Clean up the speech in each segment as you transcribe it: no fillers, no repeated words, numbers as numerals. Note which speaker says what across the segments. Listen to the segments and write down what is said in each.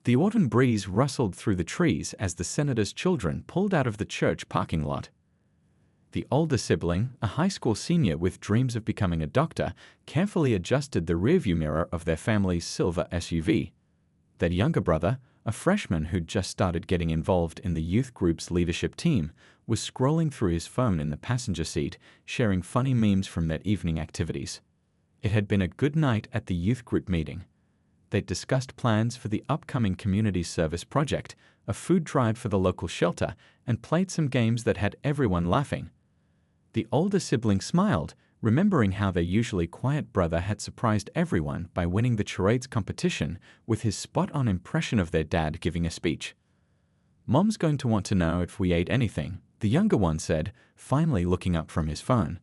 Speaker 1: The autumn breeze rustled through the trees as the senator's children pulled out of the church parking lot. The older sibling, a high school senior with dreams of becoming a doctor, carefully adjusted the rearview mirror of their family's silver SUV. Their younger brother, a freshman who'd just started getting involved in the youth group's leadership team, was scrolling through his phone in the passenger seat, sharing funny memes from their evening activities. It had been a good night at the youth group meeting. They'd discussed plans for the upcoming community service project, a food drive for the local shelter, and played some games that had everyone laughing. The older sibling smiled, remembering how their usually quiet brother had surprised everyone by winning the charades competition with his spot-on impression of their dad giving a speech. "Mom's going to want to know if we ate anything," the younger one said, finally looking up from his phone.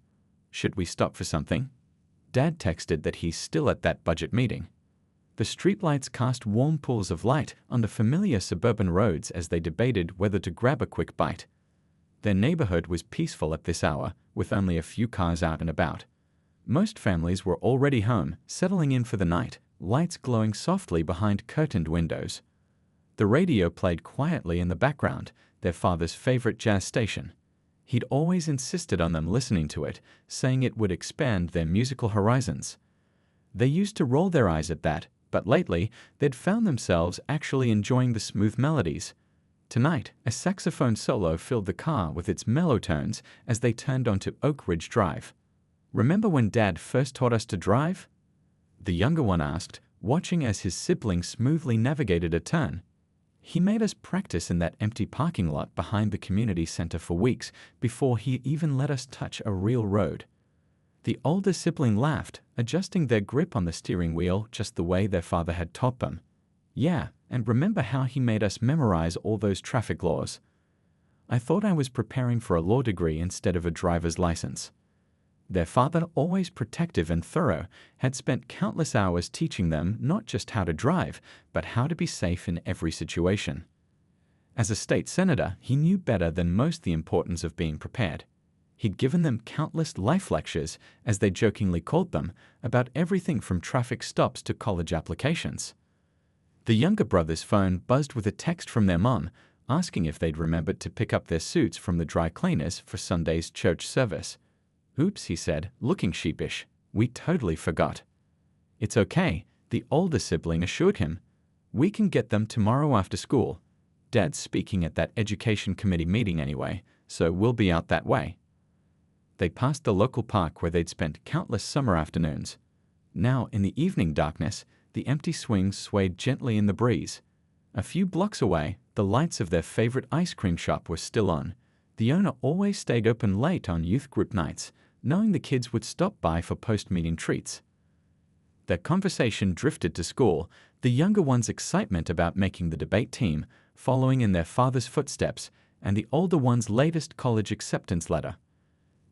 Speaker 1: "Should we stop for something?" Dad texted that he's still at that budget meeting. The streetlights cast warm pools of light on the familiar suburban roads as they debated whether to grab a quick bite. Their neighborhood was peaceful at this hour, with only a few cars out and about. Most families were already home, settling in for the night, lights glowing softly behind curtained windows. The radio played quietly in the background, their father's favorite jazz station. He'd always insisted on them listening to it, saying it would expand their musical horizons. They used to roll their eyes at that, but lately they'd found themselves actually enjoying the smooth melodies. Tonight, a saxophone solo filled the car with its mellow tones as they turned onto Oak Ridge Drive. "Remember when Dad first taught us to drive?" the younger one asked, watching as his sibling smoothly navigated a turn. "He made us practice in that empty parking lot behind the community center for weeks before he even let us touch a real road." The older sibling laughed, adjusting their grip on the steering wheel just the way their father had taught them. "Yeah, and remember how he made us memorize all those traffic laws? I thought I was preparing for a law degree instead of a driver's license." Their father, always protective and thorough, had spent countless hours teaching them not just how to drive, but how to be safe in every situation. As a state senator, he knew better than most the importance of being prepared. He'd given them countless life lectures, as they jokingly called them, about everything from traffic stops to college applications. The younger brother's phone buzzed with a text from their mom, asking if they'd remembered to pick up their suits from the dry cleaners for Sunday's church service. "Oops," he said, looking sheepish. "We totally forgot." "It's okay," the older sibling assured him. "We can get them tomorrow after school. Dad's speaking at that education committee meeting anyway, so we'll be out that way." They passed the local park where they'd spent countless summer afternoons. Now, in the evening darkness, the empty swings swayed gently in the breeze. A few blocks away, the lights of their favorite ice cream shop were still on. The owner always stayed open late on youth group nights, knowing the kids would stop by for post-meeting treats. Their conversation drifted to school, the younger one's excitement about making the debate team, following in their father's footsteps, and the older one's latest college acceptance letter.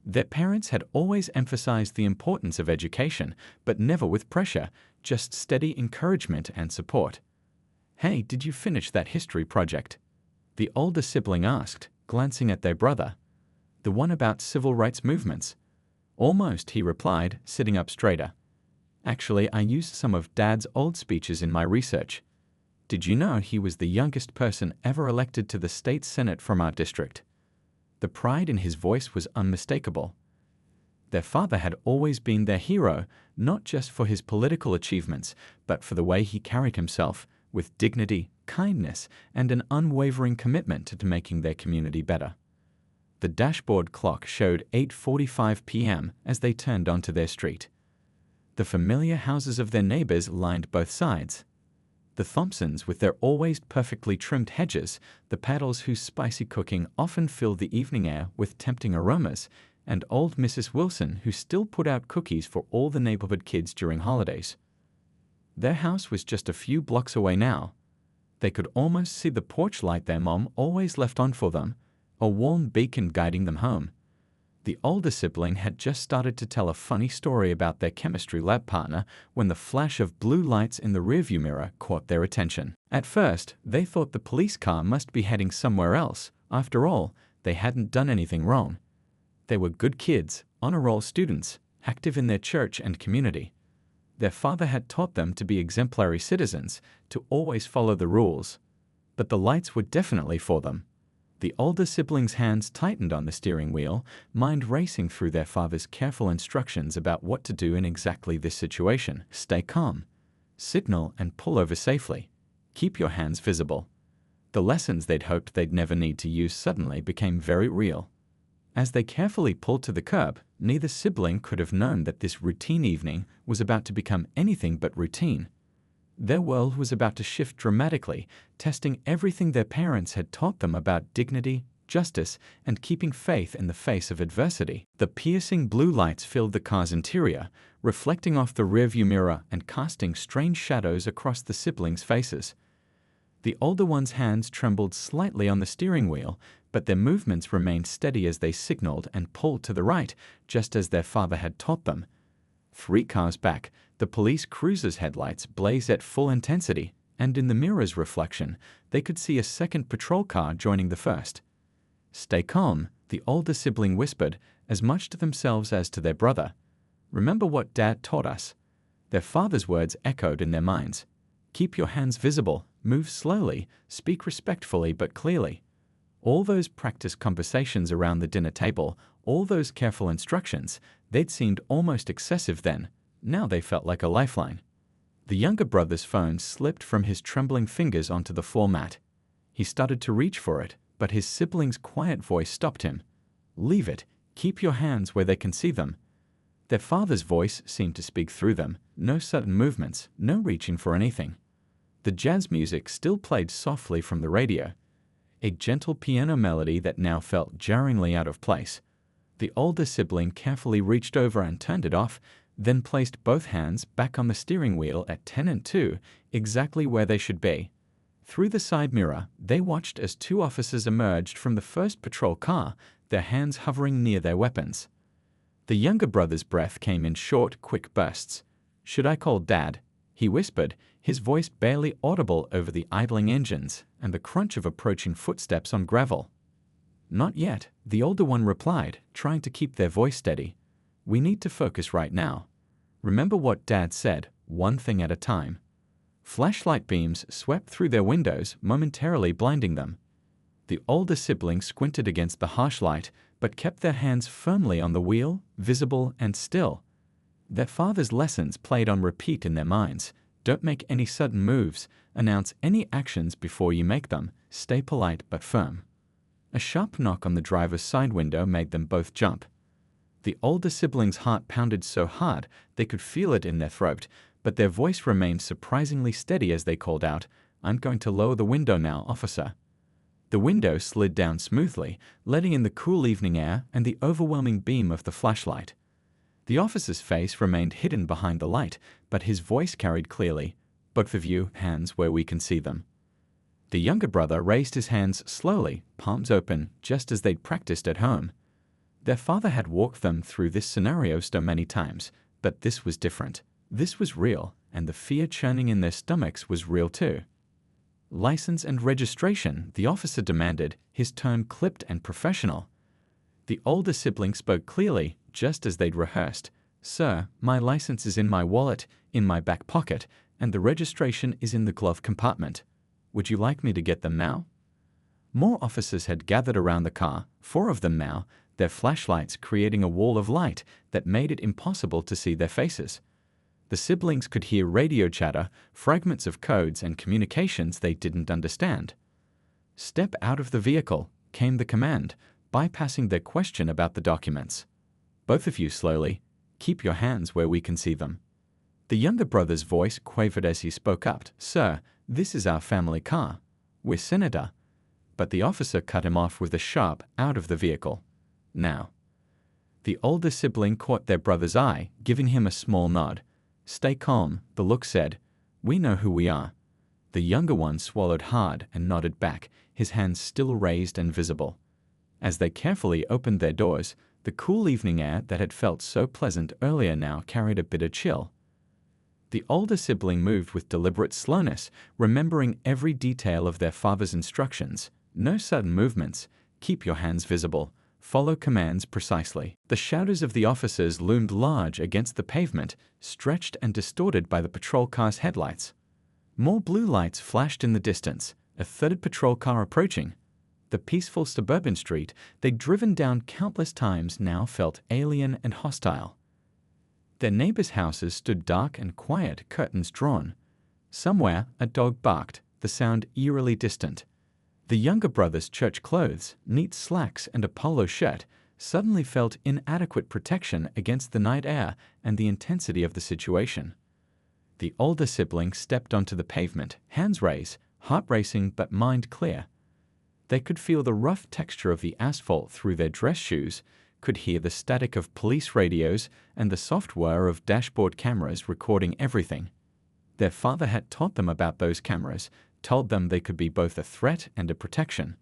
Speaker 1: Their parents had always emphasized the importance of education, but never with pressure, just steady encouragement and support. "Hey, did you finish that history project?" the older sibling asked, glancing at their brother. "The one about civil rights movements?" "Almost," he replied, sitting up straighter. "Actually, I used some of Dad's old speeches in my research. Did you know he was the youngest person ever elected to the state senate from our district?" The pride in his voice was unmistakable. Their father had always been their hero, not just for his political achievements, but for the way he carried himself, with dignity, kindness, and an unwavering commitment to making their community better. The dashboard clock showed 8:45 p.m. as they turned onto their street. The familiar houses of their neighbors lined both sides. The Thompsons with their always perfectly trimmed hedges, the Paddles whose spicy cooking often filled the evening air with tempting aromas, and old Mrs. Wilson who still put out cookies for all the neighborhood kids during holidays. Their house was just a few blocks away now. They could almost see the porch light their mom always left on for them, a warm beacon guiding them home. The older sibling had just started to tell a funny story about their chemistry lab partner when the flash of blue lights in the rearview mirror caught their attention. At first, they thought the police car must be heading somewhere else. After all, they hadn't done anything wrong. They were good kids, honor roll students, active in their church and community. Their father had taught them to be exemplary citizens, to always follow the rules. But the lights were definitely for them. The older siblings' hands tightened on the steering wheel, mind racing through their father's careful instructions about what to do in exactly this situation. Stay calm. Signal and pull over safely. Keep your hands visible. The lessons they'd hoped they'd never need to use suddenly became very real. As they carefully pulled to the curb, neither sibling could have known that this routine evening was about to become anything but routine. Their world was about to shift dramatically, testing everything their parents had taught them about dignity, justice, and keeping faith in the face of adversity. The piercing blue lights filled the car's interior, reflecting off the rearview mirror and casting strange shadows across the siblings' faces. The older one's hands trembled slightly on the steering wheel, but their movements remained steady as they signaled and pulled to the right, just as their father had taught them. 3 cars back, the police cruiser's headlights blazed at full intensity, and in the mirror's reflection, they could see a second patrol car joining the first. Stay calm, the older sibling whispered, as much to themselves as to their brother. Remember what Dad taught us. Their father's words echoed in their minds. Keep your hands visible, move slowly, speak respectfully but clearly. All those practice conversations around the dinner table, all those careful instructions, they'd seemed almost excessive then. Now they felt like a lifeline. The younger brother's phone slipped from his trembling fingers onto the floor mat. He started to reach for it, but his sibling's quiet voice stopped him. Leave it. Keep your hands where they can see them. Their father's voice seemed to speak through them. No sudden movements, no reaching for anything. The jazz music still played softly from the radio, a gentle piano melody that now felt jarringly out of place. The older sibling carefully reached over and turned it off, then placed both hands back on the steering wheel at 10 and 2, exactly where they should be. Through the side mirror, they watched as 2 officers emerged from the first patrol car, their hands hovering near their weapons. The younger brother's breath came in short, quick bursts. "Should I call Dad?" he whispered, his voice barely audible over the idling engines and the crunch of approaching footsteps on gravel. "Not yet," the older one replied, trying to keep their voice steady. "We need to focus right now. Remember what Dad said, one thing at a time." Flashlight beams swept through their windows, momentarily blinding them. The older sibling squinted against the harsh light, but kept their hands firmly on the wheel, visible and still. Their father's lessons played on repeat in their minds. Don't make any sudden moves, announce any actions before you make them, stay polite but firm. A sharp knock on the driver's side window made them both jump. The older sibling's heart pounded so hard they could feel it in their throat, but their voice remained surprisingly steady as they called out, "I'm going to lower the window now, officer." The window slid down smoothly, letting in the cool evening air and the overwhelming beam of the flashlight. The officer's face remained hidden behind the light, but his voice carried clearly, "Both of you, hands where we can see them." The younger brother raised his hands slowly, palms open, just as they'd practiced at home. Their father had walked them through this scenario so many times, but this was different. This was real, and the fear churning in their stomachs was real too. "License and registration," the officer demanded, his tone clipped and professional. The older sibling spoke clearly, just as they'd rehearsed. "Sir, my license is in my wallet, in my back pocket, and the registration is in the glove compartment. Would you like me to get them now?" More officers had gathered around the car, 4 of them now, their flashlights creating a wall of light that made it impossible to see their faces. The siblings could hear radio chatter, fragments of codes and communications they didn't understand. "Step out of the vehicle," came the command, bypassing their question about the documents. "Both of you slowly. Keep your hands where we can see them." The younger brother's voice quavered as he spoke up. "Sir, this is our family car. We're Senator." But the officer cut him off with a sharp, "Out of the vehicle. Now." The older sibling caught their brother's eye, giving him a small nod. "Stay calm," the look said. "We know who we are." The younger one swallowed hard and nodded back, his hands still raised and visible. As they carefully opened their doors, the cool evening air that had felt so pleasant earlier now carried a bitter chill. The older sibling moved with deliberate slowness, remembering every detail of their father's instructions. No sudden movements. Keep your hands visible. follow commands precisely. The shadows of the officers loomed large against the pavement, stretched and distorted by the patrol car's headlights. More blue lights flashed in the distance, a third patrol car approaching. The peaceful suburban street they'd driven down countless times now felt alien and hostile. Their neighbors' houses stood dark and quiet, curtains drawn. Somewhere, a dog barked, the sound eerily distant. The younger brother's church clothes, neat slacks and a polo shirt, suddenly felt inadequate protection against the night air and the intensity of the situation. The older sibling stepped onto the pavement, hands raised, heart racing but mind clear. They could feel the rough texture of the asphalt through their dress shoes, could hear the static of police radios and the soft whir of dashboard cameras recording everything. Their father had taught them about those cameras, told them they could be both a threat and a protection.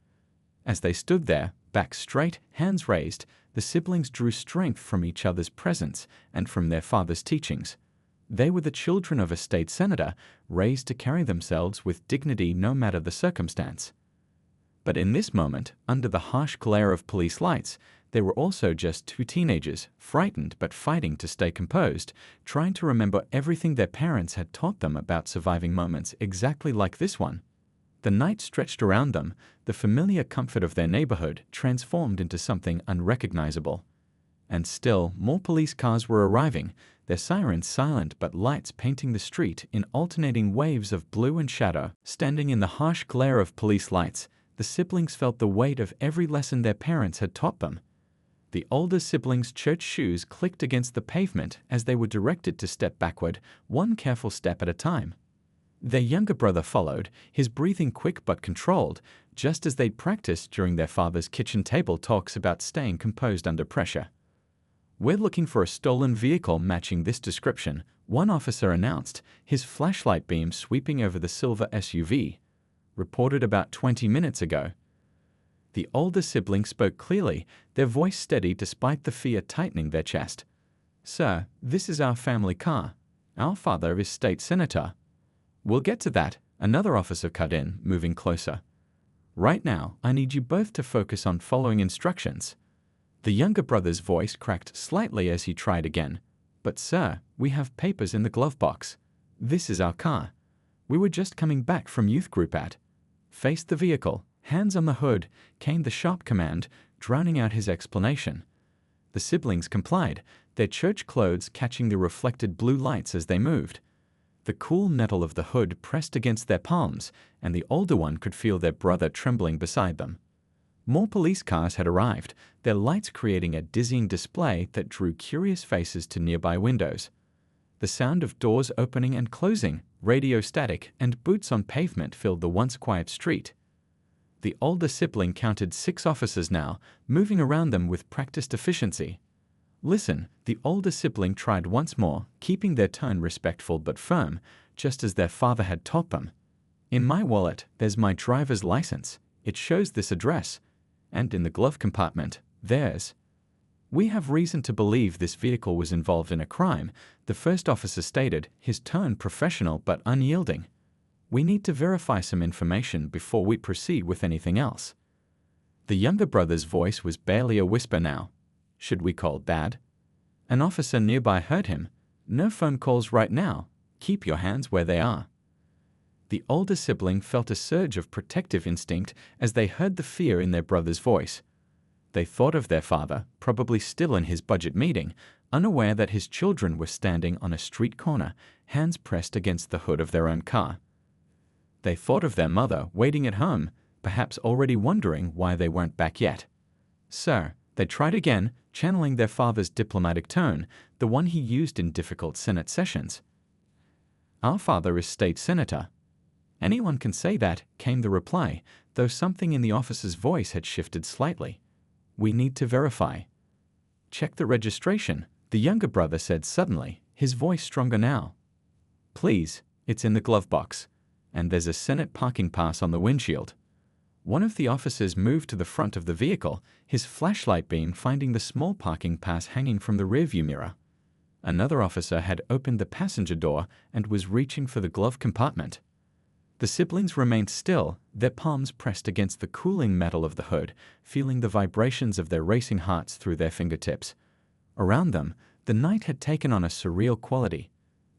Speaker 1: As they stood there, back straight, hands raised, the siblings drew strength from each other's presence and from their father's teachings. They were the children of a state senator, raised to carry themselves with dignity no matter the circumstance. But in this moment, under the harsh glare of police lights, they were also just two teenagers, frightened but fighting to stay composed, trying to remember everything their parents had taught them about surviving moments exactly like this one. The night stretched around them, the familiar comfort of their neighborhood transformed into something unrecognizable. And still, more police cars were arriving, their sirens silent but lights painting the street in alternating waves of blue and shadow. Standing in the harsh glare of police lights, the siblings felt the weight of every lesson their parents had taught them. The older siblings' church shoes clicked against the pavement as they were directed to step backward, one careful step at a time. Their younger brother followed, his breathing quick but controlled, just as they'd practiced during their father's kitchen table talks about staying composed under pressure. "We're looking for a stolen vehicle matching this description," one officer announced, his flashlight beam sweeping over the silver SUV. "Reported about 20 minutes ago." The older sibling spoke clearly, their voice steady despite the fear tightening their chest. "Sir, this is our family car. Our father is state senator." "We'll get to that," another officer cut in, moving closer. "Right now, I need you both to focus on following instructions." The younger brother's voice cracked slightly as he tried again. "But sir, we have papers in the glove box. This is our car. We were just coming back from youth group at." "Face the vehicle. Hands on the hood," came the sharp command, drowning out his explanation. The siblings complied, their church clothes catching the reflected blue lights as they moved. The cool metal of the hood pressed against their palms, and the older one could feel their brother trembling beside them. More police cars had arrived, their lights creating a dizzying display that drew curious faces to nearby windows. The sound of doors opening and closing, radio static, and boots on pavement filled the once quiet street. The older sibling counted 6 officers now, moving around them with practiced efficiency. "Listen," the older sibling tried once more, keeping their tone respectful but firm, just as their father had taught them. "In my wallet, there's my driver's license. It shows this address. And in the glove compartment, theirs. We have reason to believe this vehicle was involved in a crime," the first officer stated, his tone professional but unyielding. "We need to verify some information before we proceed with anything else." The younger brother's voice was barely a whisper now. "Should we call Dad?" An officer nearby heard him. "No phone calls right now. Keep your hands where they are." The older sibling felt a surge of protective instinct as they heard the fear in their brother's voice. They thought of their father, probably still in his budget meeting, unaware that his children were standing on a street corner, hands pressed against the hood of their own car. They thought of their mother waiting at home, perhaps already wondering why they weren't back yet. "Sir," they tried again, channeling their father's diplomatic tone, the one he used in difficult Senate sessions. "Our father is state senator." "Anyone can say that," came the reply, though something in the officer's voice had shifted slightly. "We need to verify." "Check the registration," the younger brother said suddenly, his voice stronger now. "Please, it's in the glove box. And there's a Senate parking pass on the windshield." One of the officers moved to the front of the vehicle, his flashlight beam finding the small parking pass hanging from the rearview mirror. Another officer had opened the passenger door and was reaching for the glove compartment. The siblings remained still, their palms pressed against the cooling metal of the hood, feeling the vibrations of their racing hearts through their fingertips. Around them, the night had taken on a surreal quality.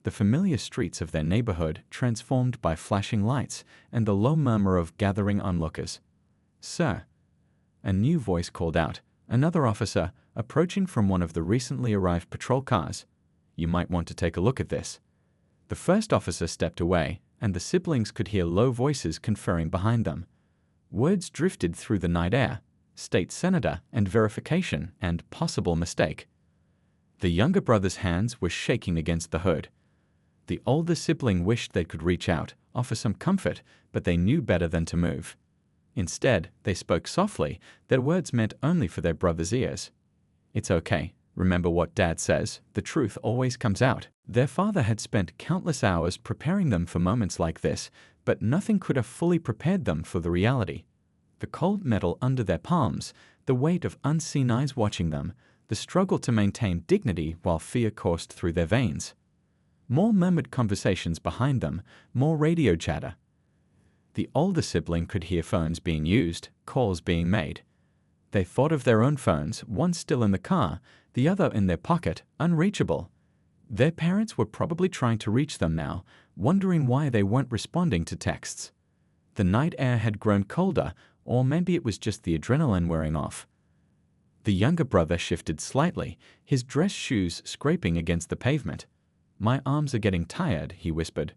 Speaker 1: The familiar streets of their neighborhood transformed by flashing lights and the low murmur of gathering onlookers. "Sir," a new voice called out, another officer, approaching from one of the recently arrived patrol cars. "You might want to take a look at this." The first officer stepped away, and the siblings could hear low voices conferring behind them. Words drifted through the night air: state senator and verification and possible mistake. The younger brother's hands were shaking against the hood. The older sibling wished they could reach out, offer some comfort, but they knew better than to move. Instead, they spoke softly, their words meant only for their brother's ears. "It's okay. Remember what Dad says, the truth always comes out." Their father had spent countless hours preparing them for moments like this, but nothing could have fully prepared them for the reality. The cold metal under their palms, the weight of unseen eyes watching them, the struggle to maintain dignity while fear coursed through their veins. More murmured conversations behind them, more radio chatter. The older sibling could hear phones being used, calls being made. They thought of their own phones, one still in the car, the other in their pocket, unreachable. Their parents were probably trying to reach them now, wondering why they weren't responding to texts. The night air had grown colder, or maybe it was just the adrenaline wearing off. The younger brother shifted slightly, his dress shoes scraping against the pavement. "My arms are getting tired," he whispered.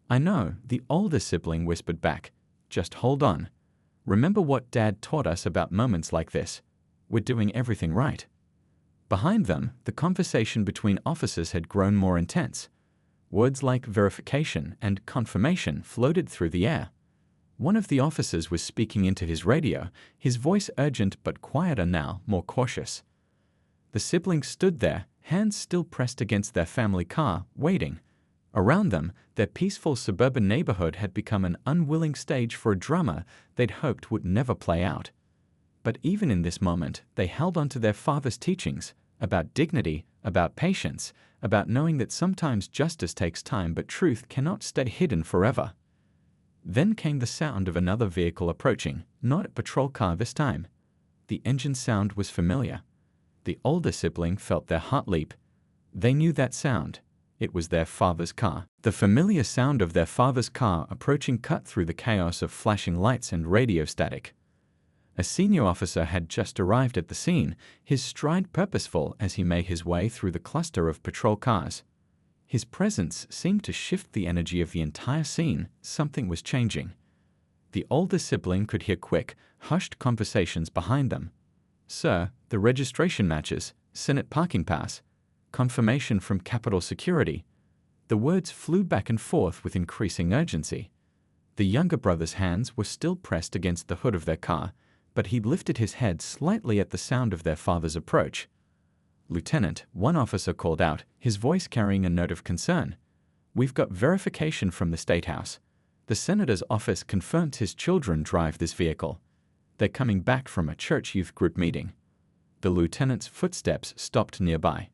Speaker 1: "I know," the older sibling whispered back. "Just hold on. Remember what Dad taught us about moments like this. We're doing everything right." Behind them, the conversation between officers had grown more intense. Words like verification and confirmation floated through the air. One of the officers was speaking into his radio, his voice urgent but quieter now, more cautious. The siblings stood there, hands still pressed against their family car, waiting. Around them, their peaceful suburban neighborhood had become an unwilling stage for a drama they'd hoped would never play out. But even in this moment, they held on to their father's teachings about dignity, about patience, about knowing that sometimes justice takes time but truth cannot stay hidden forever. Then came the sound of another vehicle approaching, not a patrol car this time. The engine sound was familiar. The older sibling felt their heart leap. They knew that sound. It was their father's car. The familiar sound of their father's car approaching cut through the chaos of flashing lights and radio static. A senior officer had just arrived at the scene, his stride purposeful as he made his way through the cluster of patrol cars. His presence seemed to shift the energy of the entire scene. Something was changing. The older sibling could hear quick, hushed conversations behind them. "Sir, the registration matches, Senate parking pass, confirmation from Capitol Security." The words flew back and forth with increasing urgency. The younger brother's hands were still pressed against the hood of their car, but he lifted his head slightly at the sound of their father's approach. "Lieutenant," one officer called out, his voice carrying a note of concern. "We've got verification from the State House. The Senator's office confirmed his children drive this vehicle. They're coming back from a church youth group meeting." The lieutenant's footsteps stopped nearby.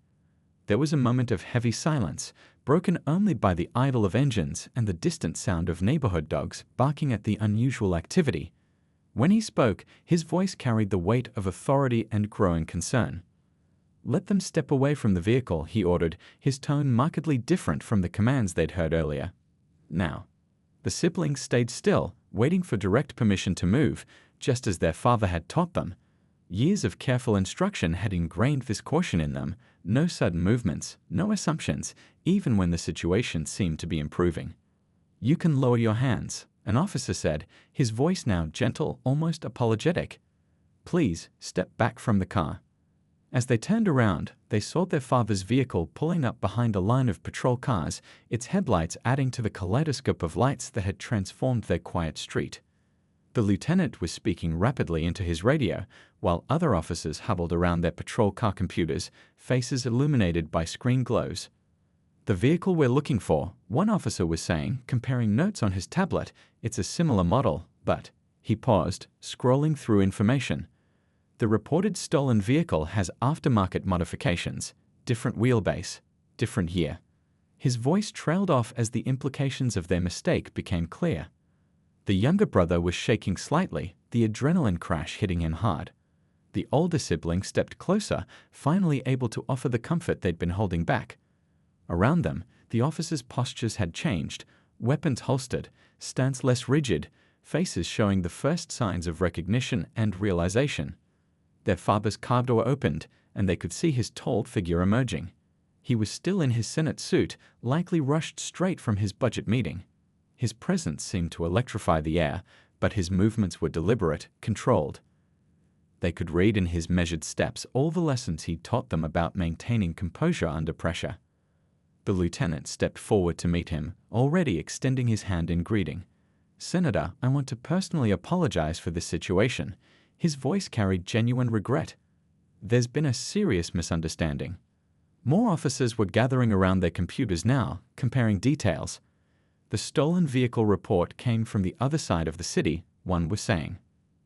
Speaker 1: There was a moment of heavy silence, broken only by the idle of engines and the distant sound of neighborhood dogs barking at the unusual activity. When he spoke, his voice carried the weight of authority and growing concern. "Let them step away from the vehicle," he ordered, his tone markedly different from the commands they'd heard earlier. Now, the siblings stayed still, waiting for direct permission to move, just as their father had taught them. Years of careful instruction had ingrained this caution in them: no sudden movements, no assumptions, even when the situation seemed to be improving. "You can lower your hands," an officer said, his voice now gentle, almost apologetic. "Please, step back from the car." As they turned around, they saw their father's vehicle pulling up behind a line of patrol cars, its headlights adding to the kaleidoscope of lights that had transformed their quiet street. The lieutenant was speaking rapidly into his radio, while other officers huddled around their patrol car computers, faces illuminated by screen glows. "The vehicle we're looking for," one officer was saying, comparing notes on his tablet. "It's a similar model, but..." He paused, scrolling through information. "The reported stolen vehicle has aftermarket modifications, different wheelbase, different year." His voice trailed off as the implications of their mistake became clear. The younger brother was shaking slightly, the adrenaline crash hitting him hard. The older sibling stepped closer, finally able to offer the comfort they'd been holding back. Around them, the officers' postures had changed, weapons holstered, stance less rigid, faces showing the first signs of recognition and realization. Their father's car door opened, and they could see his tall figure emerging. He was still in his Senate suit, likely rushed straight from his budget meeting. His presence seemed to electrify the air, but his movements were deliberate, controlled. They could read in his measured steps all the lessons he'd taught them about maintaining composure under pressure. The lieutenant stepped forward to meet him, already extending his hand in greeting. "Senator, I want to personally apologize for this situation." His voice carried genuine regret. "There's been a serious misunderstanding." More officers were gathering around their computers now, comparing details. The stolen vehicle report came from the other side of the city, one was saying.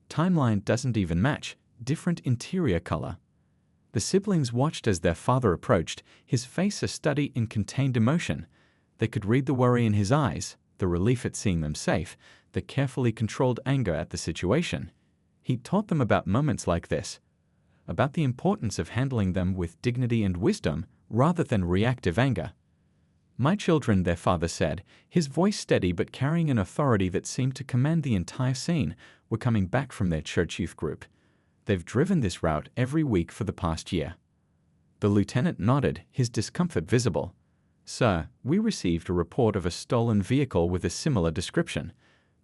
Speaker 1: "Timeline doesn't even match, different interior color." The siblings watched as their father approached, his face a study in contained emotion. They could read the worry in his eyes, the relief at seeing them safe, the carefully controlled anger at the situation. He taught them about moments like this, about the importance of handling them with dignity and wisdom rather than reactive anger. "My children," their father said, his voice steady but carrying an authority that seemed to command the entire scene, were coming back from their church youth group. They've driven this route every week for the past year. The lieutenant nodded, his discomfort visible. "Sir, we received a report of a stolen vehicle with a similar description,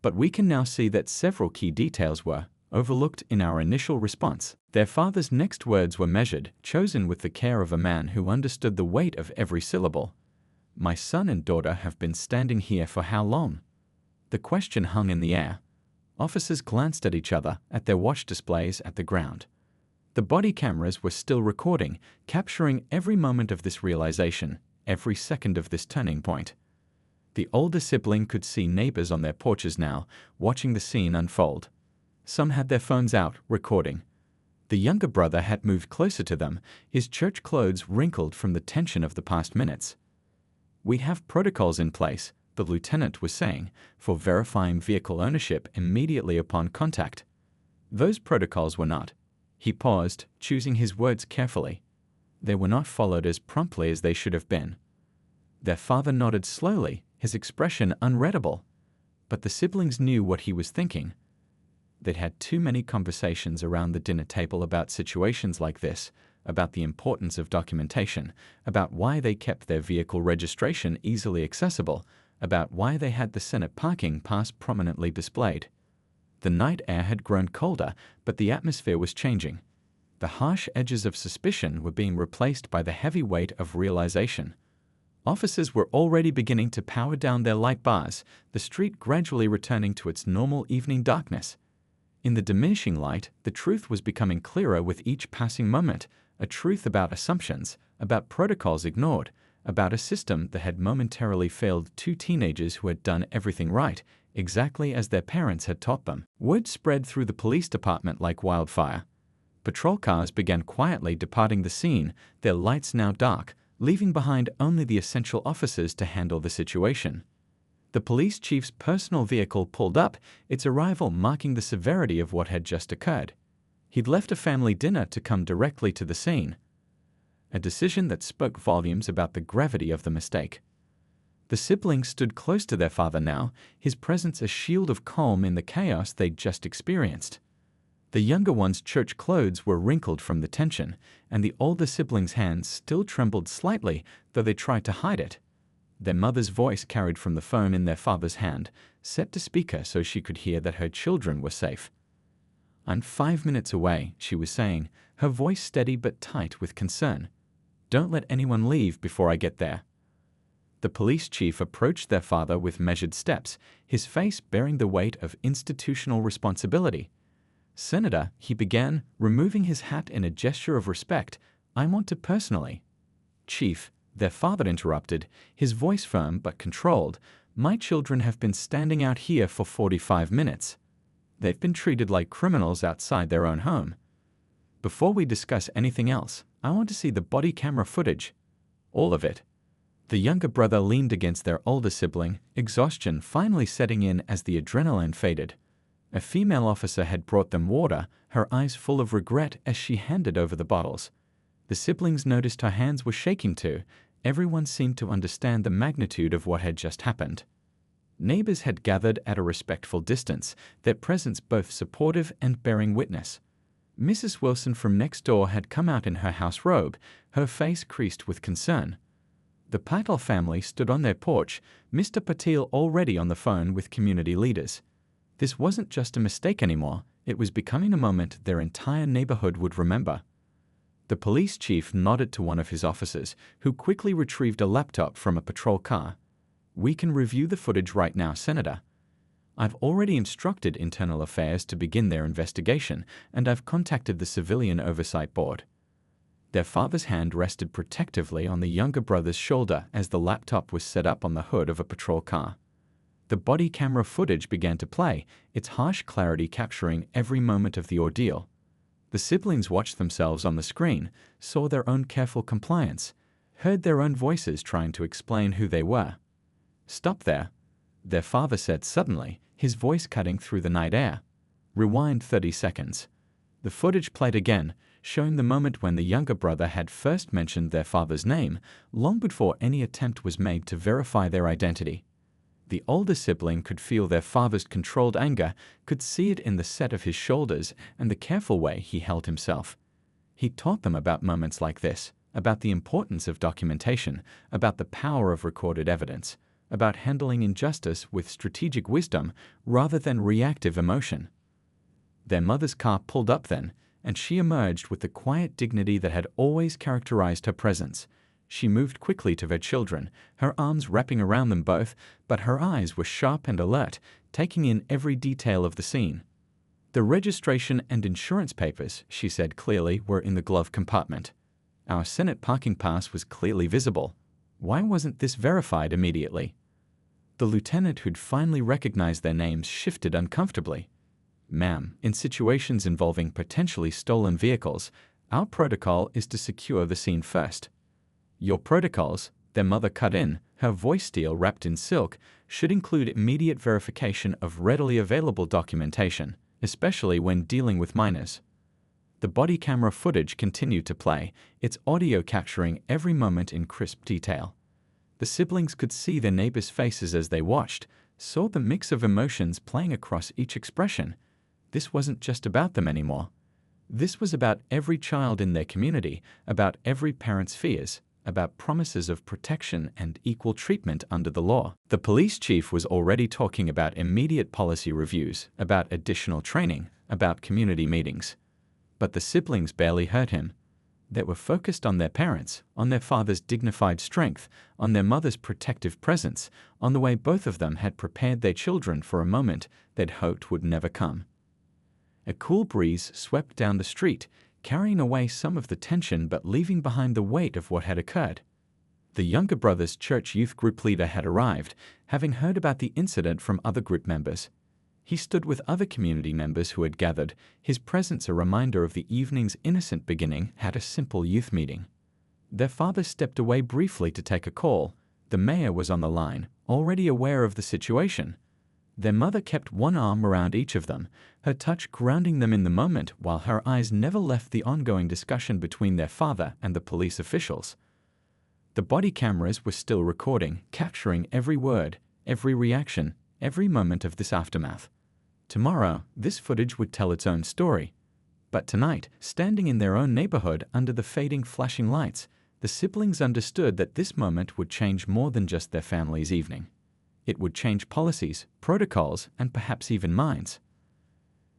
Speaker 1: but we can now see that several key details were overlooked in our initial response." Their father's next words were measured, chosen with the care of a man who understood the weight of every syllable. "My son and daughter have been standing here for how long?" The question hung in the air. Officers glanced at each other, at their watch displays, at the ground. The body cameras were still recording, capturing every moment of this realization, every second of this turning point. The older sibling could see neighbors on their porches now, watching the scene unfold. Some had their phones out, recording. The younger brother had moved closer to them, his church clothes wrinkled from the tension of the past minutes. "We have protocols in place," the lieutenant was saying, "for verifying vehicle ownership immediately upon contact." Those protocols were not. He paused, choosing his words carefully. They were not followed as promptly as they should have been. Their father nodded slowly, his expression unreadable. But the siblings knew what he was thinking. They'd had too many conversations around the dinner table about situations like this, about the importance of documentation, about why they kept their vehicle registration easily accessible, about why they had the Senate parking pass prominently displayed. The night air had grown colder, but the atmosphere was changing. The harsh edges of suspicion were being replaced by the heavy weight of realization. Officers were already beginning to power down their light bars, the street gradually returning to its normal evening darkness. In the diminishing light, the truth was becoming clearer with each passing moment, a truth about assumptions, about protocols ignored, about a system that had momentarily failed two teenagers who had done everything right, exactly as their parents had taught them. Word spread through the police department like wildfire. Patrol cars began quietly departing the scene, their lights now dark, leaving behind only the essential officers to handle the situation. The police chief's personal vehicle pulled up, its arrival marking the severity of what had just occurred. He'd left a family dinner to come directly to the scene. A decision that spoke volumes about the gravity of the mistake. The siblings stood close to their father now, his presence a shield of calm in the chaos they'd just experienced. The younger one's church clothes were wrinkled from the tension, and the older sibling's hands still trembled slightly, though they tried to hide it. Their mother's voice carried from the phone in their father's hand, set to speaker so she could hear that her children were safe. "I'm 5 minutes away," she was saying, her voice steady but tight with concern. "Don't let anyone leave before I get there." The police chief approached their father with measured steps, his face bearing the weight of institutional responsibility. "Senator," he began, removing his hat in a gesture of respect, "I want to personally—" "Chief," their father interrupted, his voice firm but controlled, "my children have been standing out here for 45 minutes. They've been treated like criminals outside their own home. Before we discuss anything else, I want to see the body camera footage. All of it." The younger brother leaned against their older sibling, exhaustion finally setting in as the adrenaline faded. A female officer had brought them water, her eyes full of regret as she handed over the bottles. The siblings noticed her hands were shaking too. Everyone seemed to understand the magnitude of what had just happened. Neighbors had gathered at a respectful distance, their presence both supportive and bearing witness. Mrs. Wilson from next door had come out in her house robe, her face creased with concern. The Patel family stood on their porch, Mr. Patil already on the phone with community leaders. This wasn't just a mistake anymore, it was becoming a moment their entire neighborhood would remember. The police chief nodded to one of his officers, who quickly retrieved a laptop from a patrol car. "We can review the footage right now, Senator. I've already instructed Internal Affairs to begin their investigation, and I've contacted the Civilian Oversight Board." Their father's hand rested protectively on the younger brother's shoulder as the laptop was set up on the hood of a patrol car. The body camera footage began to play, its harsh clarity capturing every moment of the ordeal. The siblings watched themselves on the screen, saw their own careful compliance, heard their own voices trying to explain who they were. "Stop there," their father said suddenly, his voice cutting through the night air. "Rewind 30 seconds. The footage played again, showing the moment when the younger brother had first mentioned their father's name, long before any attempt was made to verify their identity. The older sibling could feel their father's controlled anger, could see it in the set of his shoulders and the careful way he held himself. He taught them about moments like this, about the importance of documentation, about the power of recorded evidence, about handling injustice with strategic wisdom rather than reactive emotion. Their mother's car pulled up then, and she emerged with the quiet dignity that had always characterized her presence. She moved quickly to her children, her arms wrapping around them both, but her eyes were sharp and alert, taking in every detail of the scene. "The registration and insurance papers," she said clearly, were in the glove compartment. "Our Senate parking pass was clearly visible. Why wasn't this verified immediately?" The lieutenant who'd finally recognized their names shifted uncomfortably. "Ma'am, in situations involving potentially stolen vehicles, our protocol is to secure the scene first." "Your protocols," their mother cut in, her voice steel wrapped in silk, "should include immediate verification of readily available documentation, especially when dealing with minors." The body camera footage continued to play, its audio capturing every moment in crisp detail. The siblings could see their neighbors' faces as they watched, saw the mix of emotions playing across each expression. This wasn't just about them anymore. This was about every child in their community, about every parent's fears, about promises of protection and equal treatment under the law. The police chief was already talking about immediate policy reviews, about additional training, about community meetings. But the siblings barely heard him. They were focused on their parents, on their father's dignified strength, on their mother's protective presence, on the way both of them had prepared their children for a moment they'd hoped would never come. A cool breeze swept down the street, carrying away some of the tension but leaving behind the weight of what had occurred. The younger brother's church youth group leader had arrived, having heard about the incident from other group members. He stood with other community members who had gathered, his presence a reminder of the evening's innocent beginning at a simple youth meeting. Their father stepped away briefly to take a call. The mayor was on the line, already aware of the situation. Their mother kept one arm around each of them, her touch grounding them in the moment while her eyes never left the ongoing discussion between their father and the police officials. The body cameras were still recording, capturing every word, every reaction, every moment of this aftermath. Tomorrow, this footage would tell its own story. But tonight, standing in their own neighborhood under the fading flashing lights, the siblings understood that this moment would change more than just their family's evening. It would change policies, protocols, and perhaps even minds.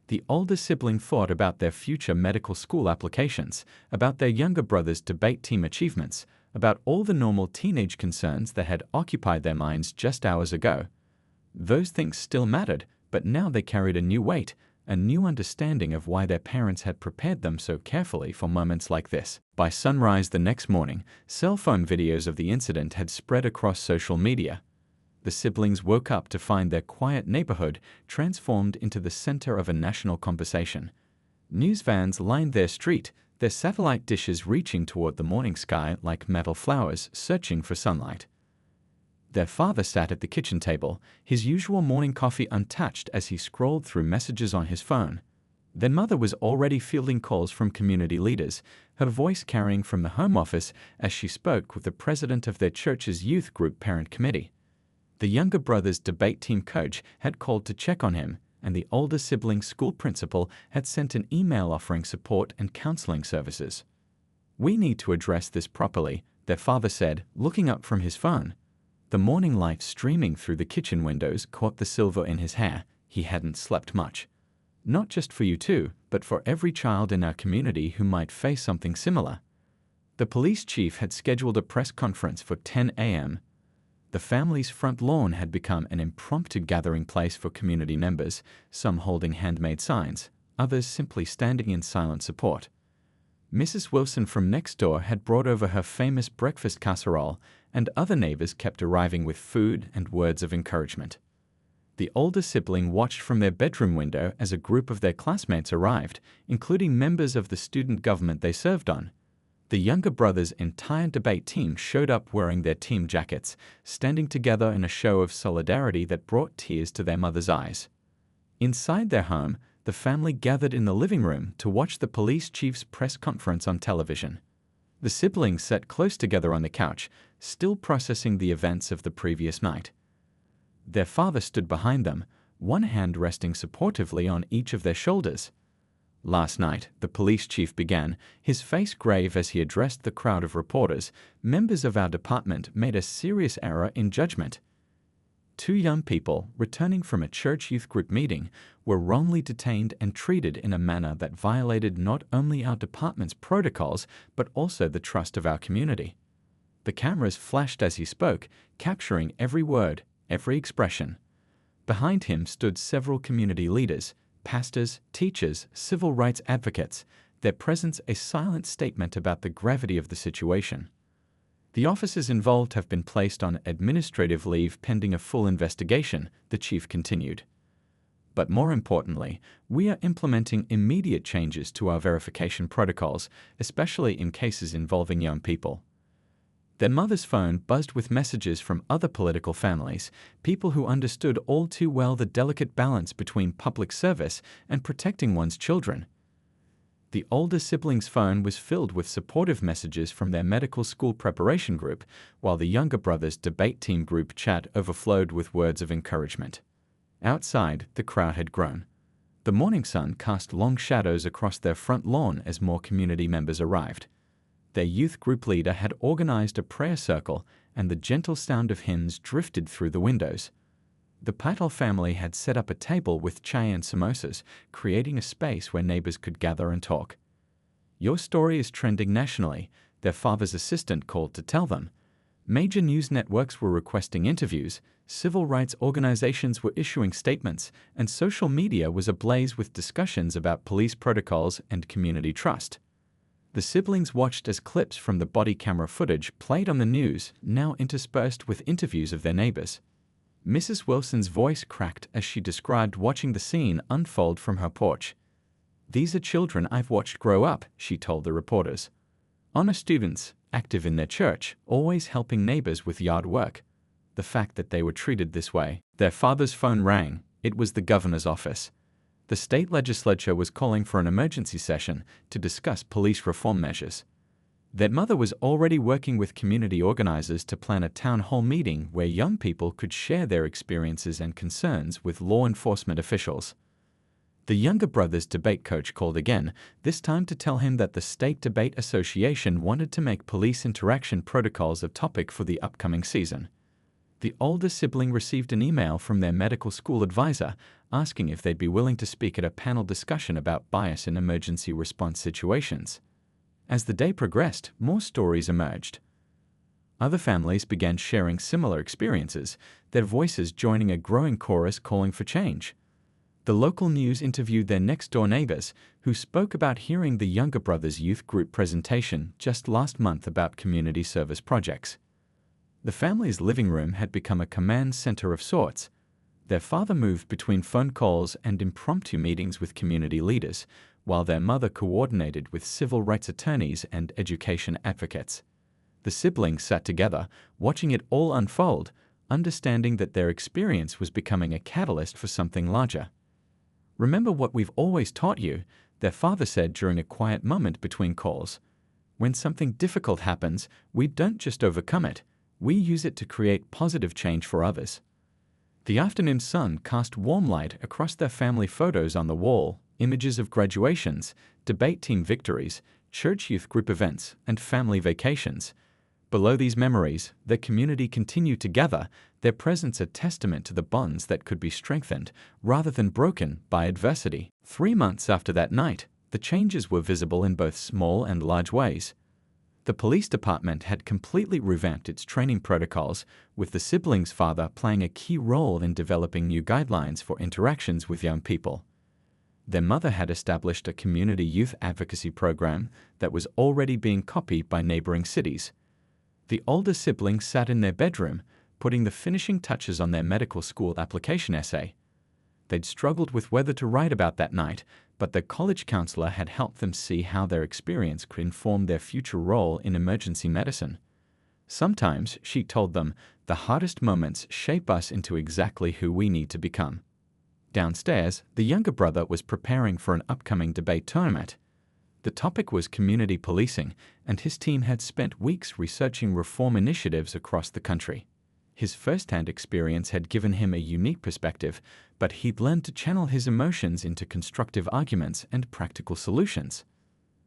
Speaker 1: The older sibling thought about their future medical school applications, about their younger brother's debate team achievements, about all the normal teenage concerns that had occupied their minds just hours ago. Those things still mattered, but now they carried a new weight, a new understanding of why their parents had prepared them so carefully for moments like this. By sunrise the next morning, cell phone videos of the incident had spread across social media. The siblings woke up to find their quiet neighborhood transformed into the center of a national conversation. News vans lined their street, their satellite dishes reaching toward the morning sky like metal flowers searching for sunlight. Their father sat at the kitchen table, his usual morning coffee untouched as he scrolled through messages on his phone. Their mother was already fielding calls from community leaders, her voice carrying from the Home Office as she spoke with the president of their church's youth group parent committee. The younger brother's debate team coach had called to check on him, and the older sibling's school principal had sent an email offering support and counseling services. "We need to address this properly," their father said, looking up from his phone. The morning light streaming through the kitchen windows caught the silver in his hair. He hadn't slept much. "Not just for you two, but for every child in our community who might face something similar." The police chief had scheduled a press conference for 10 a.m. The family's front lawn had become an impromptu gathering place for community members, some holding handmade signs, others simply standing in silent support. Mrs. Wilson from next door had brought over her famous breakfast casserole, and other neighbors kept arriving with food and words of encouragement. The older sibling watched from their bedroom window as a group of their classmates arrived, including members of the student government they served on. The younger brother's entire debate team showed up wearing their team jackets, standing together in a show of solidarity that brought tears to their mother's eyes. Inside their home, the family gathered in the living room to watch the police chief's press conference on television. The siblings sat close together on the couch, still processing the events of the previous night. Their father stood behind them, one hand resting supportively on each of their shoulders. "Last night," the police chief began, his face grave as he addressed the crowd of reporters, "members of our department made a serious error in judgment. Two young people, returning from a church youth group meeting, were wrongly detained and treated in a manner that violated not only our department's protocols, but also the trust of our community." The cameras flashed as he spoke, capturing every word, every expression. Behind him stood several community leaders, pastors, teachers, civil rights advocates, their presence a silent statement about the gravity of the situation. "The officers involved have been placed on administrative leave pending a full investigation," the chief continued. "But more importantly, we are implementing immediate changes to our verification protocols, especially in cases involving young people." Their mother's phone buzzed with messages from other political families, people who understood all too well the delicate balance between public service and protecting one's children. The older sibling's phone was filled with supportive messages from their medical school preparation group, while the younger brother's debate team group chat overflowed with words of encouragement. Outside, the crowd had grown. The morning sun cast long shadows across their front lawn as more community members arrived. Their youth group leader had organized a prayer circle, and the gentle sound of hymns drifted through the windows. The Patel family had set up a table with chai and samosas, creating a space where neighbors could gather and talk. "Your story is trending nationally," their father's assistant called to tell them. Major news networks were requesting interviews, civil rights organizations were issuing statements, and social media was ablaze with discussions about police protocols and community trust. The siblings watched as clips from the body camera footage played on the news, now interspersed with interviews of their neighbors. Mrs. Wilson's voice cracked as she described watching the scene unfold from her porch. "These are children I've watched grow up," she told the reporters. "Honor students, active in their church, always helping neighbors with yard work. The fact that they were treated this way." Their father's phone rang. It was the governor's office. The state legislature was calling for an emergency session to discuss police reform measures. Their mother was already working with community organizers to plan a town hall meeting where young people could share their experiences and concerns with law enforcement officials. The younger brother's debate coach called again, this time to tell him that the State Debate Association wanted to make police interaction protocols a topic for the upcoming season. The older sibling received an email from their medical school advisor asking if they'd be willing to speak at a panel discussion about bias in emergency response situations. As the day progressed, more stories emerged. Other families began sharing similar experiences, their voices joining a growing chorus calling for change. The local news interviewed their next-door neighbors, who spoke about hearing the younger brother's youth group presentation just last month about community service projects. The family's living room had become a command center of sorts. Their father moved between phone calls and impromptu meetings with community leaders, while their mother coordinated with civil rights attorneys and education advocates. The siblings sat together, watching it all unfold, understanding that their experience was becoming a catalyst for something larger. "Remember what we've always taught you," their father said during a quiet moment between calls. "When something difficult happens, we don't just overcome it, we use it to create positive change for others." The afternoon sun cast warm light across their family photos on the wall, images of graduations, debate team victories, church youth group events, and family vacations. Below these memories, their community continued to gather, their presence a testament to the bonds that could be strengthened rather than broken by adversity. 3 months after that night, the changes were visible in both small and large ways. The police department had completely revamped its training protocols, with the siblings' father playing a key role in developing new guidelines for interactions with young people. Their mother had established a community youth advocacy program that was already being copied by neighboring cities. The older siblings sat in their bedroom, putting the finishing touches on their medical school application essay. They'd struggled with whether to write about that night, but their college counselor had helped them see how their experience could inform their future role in emergency medicine. "Sometimes," she told them, "the hardest moments shape us into exactly who we need to become." Downstairs, the younger brother was preparing for an upcoming debate tournament. The topic was community policing, and his team had spent weeks researching reform initiatives across the country. His first-hand experience had given him a unique perspective, but he'd learned to channel his emotions into constructive arguments and practical solutions.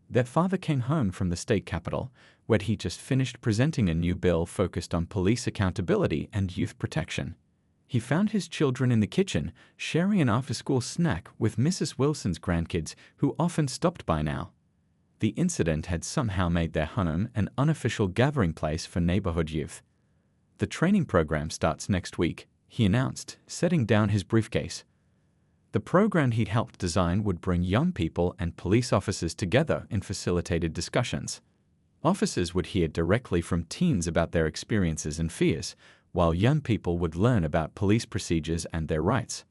Speaker 1: Their father came home from the state capitol, where he just finished presenting a new bill focused on police accountability and youth protection. He found his children in the kitchen, sharing an after-school snack with Mrs. Wilson's grandkids, who often stopped by now. The incident had somehow made their home an unofficial gathering place for neighborhood youth. "The training program starts next week," he announced, setting down his briefcase. The program he'd helped design would bring young people and police officers together in facilitated discussions. Officers would hear directly from teens about their experiences and fears, while young people would learn about police procedures and their rights.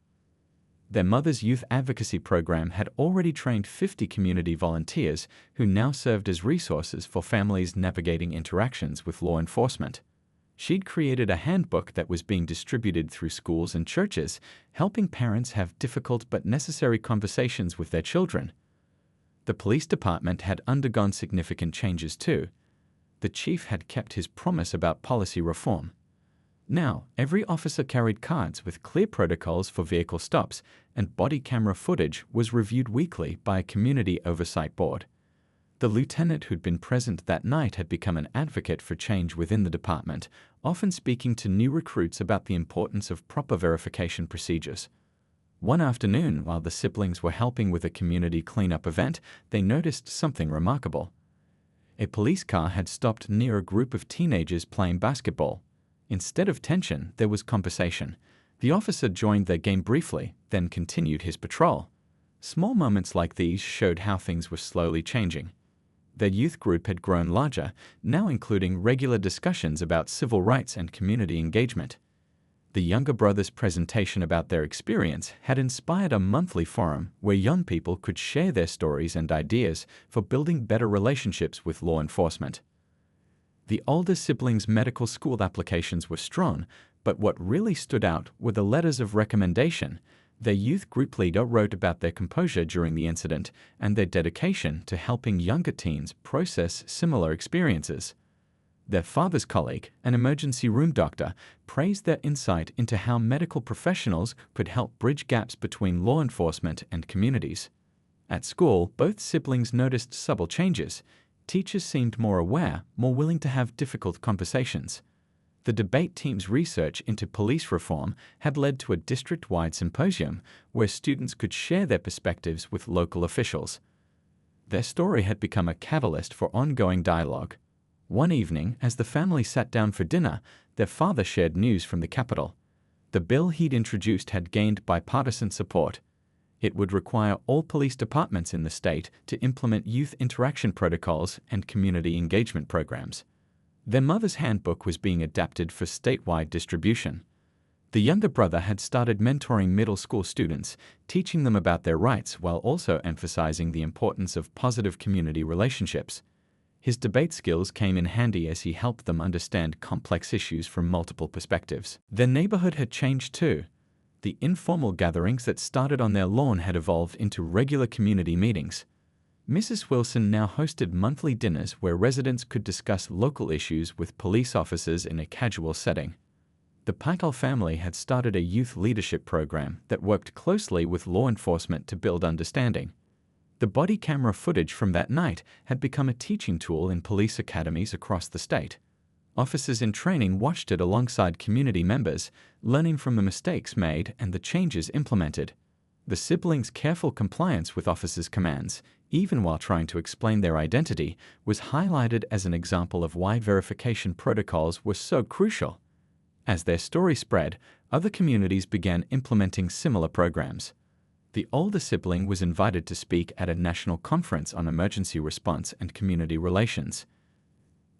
Speaker 1: Their mother's youth advocacy program had already trained 50 community volunteers who now served as resources for families navigating interactions with law enforcement. She'd created a handbook that was being distributed through schools and churches, helping parents have difficult but necessary conversations with their children. The police department had undergone significant changes too. The chief had kept his promise about policy reform. Now, every officer carried cards with clear protocols for vehicle stops, and body camera footage was reviewed weekly by a community oversight board. The lieutenant who'd been present that night had become an advocate for change within the department, often speaking to new recruits about the importance of proper verification procedures. One afternoon, while the siblings were helping with a community cleanup event, they noticed something remarkable. A police car had stopped near a group of teenagers playing basketball. Instead of tension, there was conversation. The officer joined their game briefly, then continued his patrol. Small moments like these showed how things were slowly changing. Their youth group had grown larger, now including regular discussions about civil rights and community engagement. The younger brother's presentation about their experience had inspired a monthly forum where young people could share their stories and ideas for building better relationships with law enforcement. The older siblings' medical school applications were strong, but what really stood out were the letters of recommendation. Their youth group leader wrote about their composure during the incident and their dedication to helping younger teens process similar experiences. Their father's colleague, an emergency room doctor, praised their insight into how medical professionals could help bridge gaps between law enforcement and communities. At school, both siblings noticed subtle changes. Teachers seemed more aware, more willing to have difficult conversations. The debate team's research into police reform had led to a district-wide symposium where students could share their perspectives with local officials. Their story had become a catalyst for ongoing dialogue. One evening, as the family sat down for dinner, their father shared news from the Capitol. The bill he'd introduced had gained bipartisan support. It would require all police departments in the state to implement youth interaction protocols and community engagement programs. Their mother's handbook was being adapted for statewide distribution. The younger brother had started mentoring middle school students, teaching them about their rights while also emphasizing the importance of positive community relationships. His debate skills came in handy as he helped them understand complex issues from multiple perspectives. Their neighborhood had changed too. The informal gatherings that started on their lawn had evolved into regular community meetings. Mrs. Wilson now hosted monthly dinners where residents could discuss local issues with police officers in a casual setting. The Packel family had started a youth leadership program that worked closely with law enforcement to build understanding. The body camera footage from that night had become a teaching tool in police academies across the state. Officers in training watched it alongside community members, learning from the mistakes made and the changes implemented. The siblings' careful compliance with officers' commands, even while trying to explain their identity, was highlighted as an example of why verification protocols were so crucial. As their story spread, other communities began implementing similar programs. The older sibling was invited to speak at a national conference on emergency response and community relations.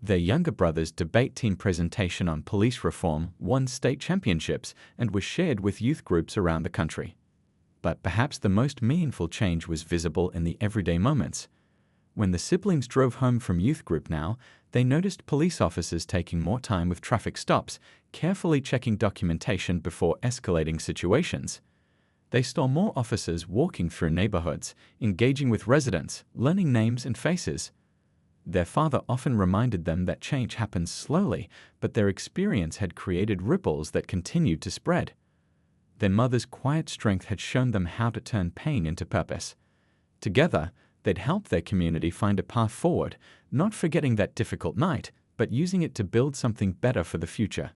Speaker 1: Their younger brother's debate team presentation on police reform won state championships and was shared with youth groups around the country. But perhaps the most meaningful change was visible in the everyday moments. When the siblings drove home from youth group now, they noticed police officers taking more time with traffic stops, carefully checking documentation before escalating situations. They saw more officers walking through neighborhoods, engaging with residents, learning names and faces. Their father often reminded them that change happens slowly, but their experience had created ripples that continued to spread. Their mother's quiet strength had shown them how to turn pain into purpose. Together, they'd helped their community find a path forward, not forgetting that difficult night, but using it to build something better for the future.